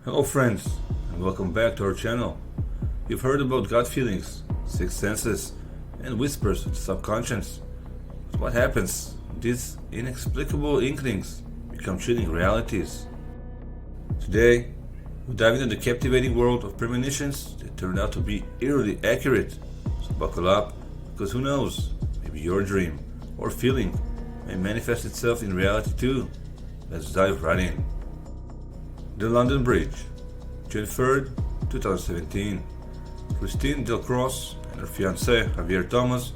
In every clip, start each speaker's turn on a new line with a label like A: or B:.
A: Hello friends, and welcome back to our channel. You've heard about gut feelings, sixth senses, and whispers of the subconscious. But what happens when these inexplicable inklings become chilling realities? Today, we dive into the captivating world of premonitions that turned out to be eerily accurate. So buckle up, because who knows, maybe your dream or feeling may manifest itself in reality too. Let's dive right in. The London Bridge, June 3rd, 2017. Christine Delcroix and her fiancé Javier Thomas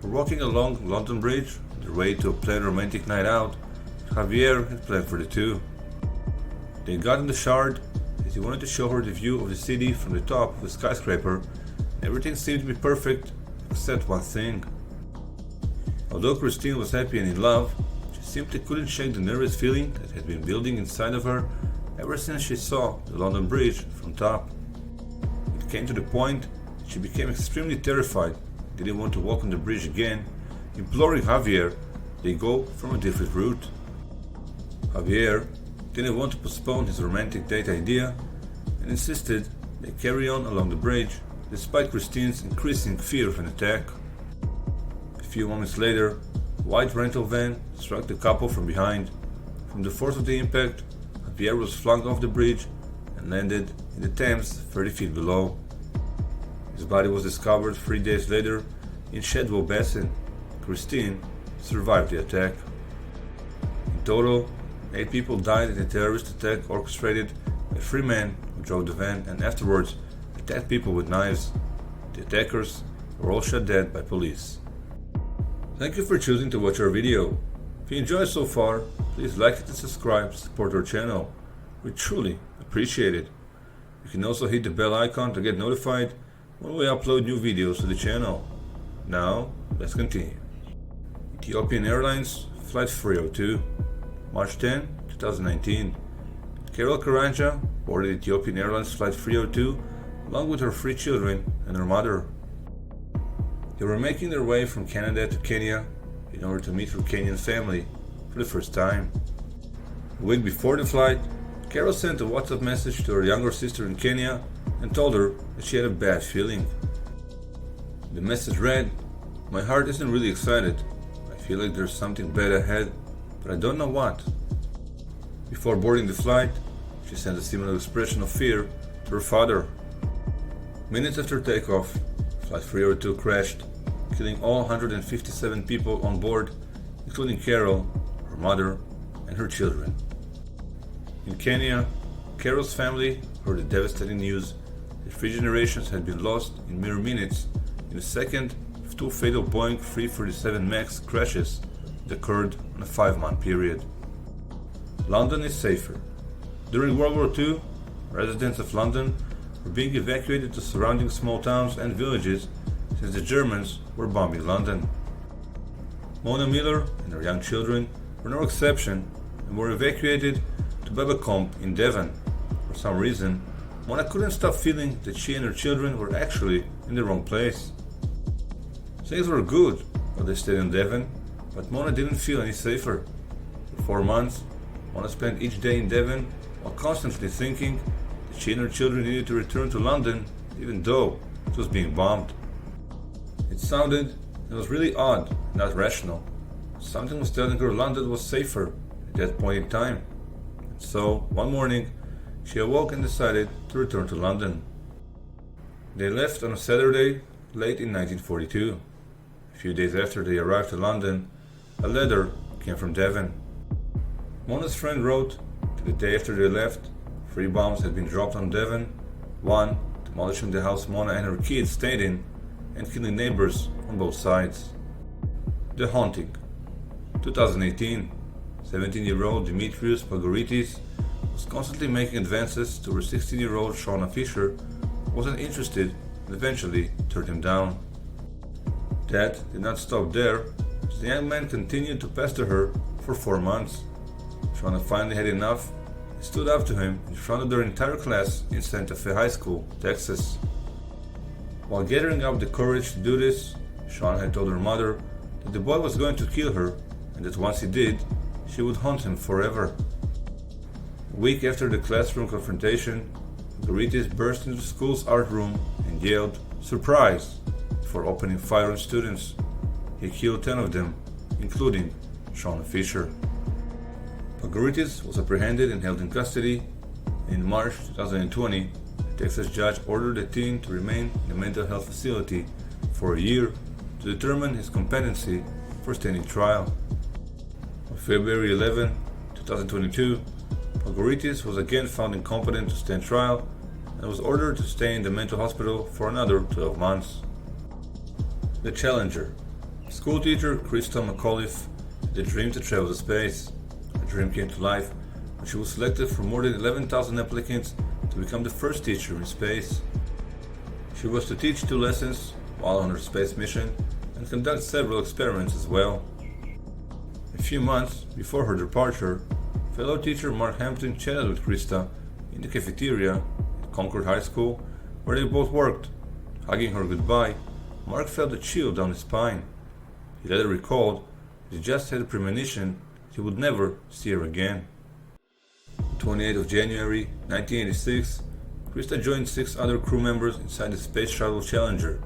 A: were walking along London Bridge on their way to a planned romantic night out that Javier had planned for the two. They got in the Shard as he wanted to show her the view of the city from the top of the skyscraper, and everything seemed to be perfect except one thing. Although Christine was happy and in love, she simply couldn't shake the nervous feeling that had been building inside of her ever since she saw the London Bridge from top. It came to the point that she became extremely terrified, didn't want to walk on the bridge again, imploring Javier they go from a different route. Javier didn't want to postpone his romantic date idea and insisted they carry on along the bridge despite Christine's increasing fear of an attack. A few moments later, a white rental van struck the couple from behind. From the force of the impact, Javier was flung off the bridge and landed in the Thames 30 feet below. His body was discovered 3 days later in Shadwell Basin. Christine survived the attack. In total, 8 people died in a terrorist attack orchestrated by 3 men who drove the van and afterwards attacked people with knives. The attackers were all shot dead by police. Thank you for choosing to watch our video. If you enjoyed so far, please like it and subscribe to support our channel. We truly appreciate it. You can also hit the bell icon to get notified when we upload new videos to the channel. Now, let's continue. Ethiopian Airlines Flight 302, March 10, 2019. Carol Karanja boarded Ethiopian Airlines Flight 302 along with her 3 children and her mother. They were making their way from Canada to Kenya in order to meet her Kenyan family for the first time. A week before the flight, Carol sent a WhatsApp message to her younger sister in Kenya and told her that she had a bad feeling. The message read, "My heart isn't really excited. I feel like there's something bad ahead, but I don't know what." Before boarding the flight, she sent a similar expression of fear to her father. Minutes after takeoff, Flight 302 crashed, killing all 157 people on board, including Carol, her mother, and her children. In Kenya, Carol's family heard the devastating news that 3 generations had been lost in mere minutes in the second of 2 fatal Boeing 337 MAX crashes that occurred in a 5-month period. London is safer. During World War II, residents of London were being evacuated to surrounding small towns and villages since the Germans were bombing London. Mona Miller and her young children were no exception and were evacuated to Babacombe in Devon. For some reason, Mona couldn't stop feeling that she and her children were actually in the wrong place. Things were good while they stayed in Devon, but Mona didn't feel any safer. For 4 months, Mona spent each day in Devon while constantly thinking that she and her children needed to return to London even though it was being bombed. It sounded and was really odd and not rational. Something was telling her London was safer at that point in time. And so, one morning, she awoke and decided to return to London. They left on a Saturday late in 1942. A few days after they arrived to London, a letter came from Devon. Mona's friend wrote that the day after they left, 3 bombs had been dropped on Devon, one demolishing the house Mona and her kids stayed in, and killing neighbors on both sides. The Haunting. 2018, 17-year-old Dimitrios Pagoritis was constantly making advances to her 16-year-old Shauna Fisher, who wasn't interested and eventually turned him down. That did not stop there, as the young man continued to pester her for 4 months. Shauna finally had enough and stood up to him in front of their entire class in Santa Fe High School, Texas. While gathering up the courage to do this, Shauna had told her mother that the boy was going to kill her and that once he did, she would haunt him forever. A week after the classroom confrontation, Goritis burst into the school's art room and yelled, "Surprise!" before opening fire on students. He killed 10 of them, including Shauna Fisher. Goritis was apprehended and held in custody. In March 2020, a Texas judge ordered the teen to remain in a mental health facility for a year to determine his competency for standing trial. On February 11, 2022, Goritis was again found incompetent to stand trial and was ordered to stay in the mental hospital for another 12 months. The Challenger. Schoolteacher Krista McAuliffe had a dream to travel to space. Her dream came to life when she was selected from more than 11,000 applicants to become the first teacher in space. She was to teach 2 lessons while on her space mission and conduct several experiments as well. A few months before her departure, fellow teacher Mark Hampton chatted with Krista in the cafeteria at Concord High School where they both worked. Hugging her goodbye, Mark felt a chill down his spine. He later recalled that he just had a premonition that he would never see her again. On 28th of January 1986, Krista joined 6 other crew members inside the Space Shuttle Challenger.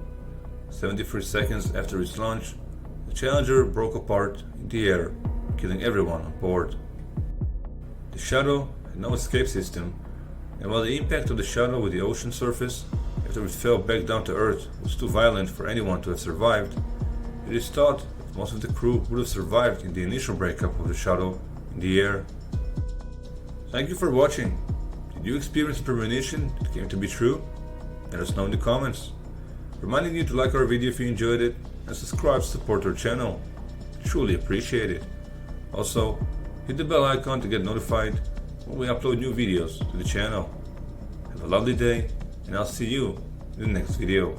A: 73 seconds after its launch, the Challenger broke apart in the air, killing everyone on board. The shuttle had no escape system, and while the impact of the shuttle with the ocean surface after it fell back down to Earth was too violent for anyone to have survived, it is thought that most of the crew would have survived in the initial breakup of the shuttle in the air. Thank you for watching. Did you experience a premonition that came to be true? Let us know in the comments. Reminding you to like our video if you enjoyed it and subscribe to support our channel. Truly appreciate it. Also, hit the bell icon to get notified when we upload new videos to the channel. Have a lovely day, and I'll see you in the next video.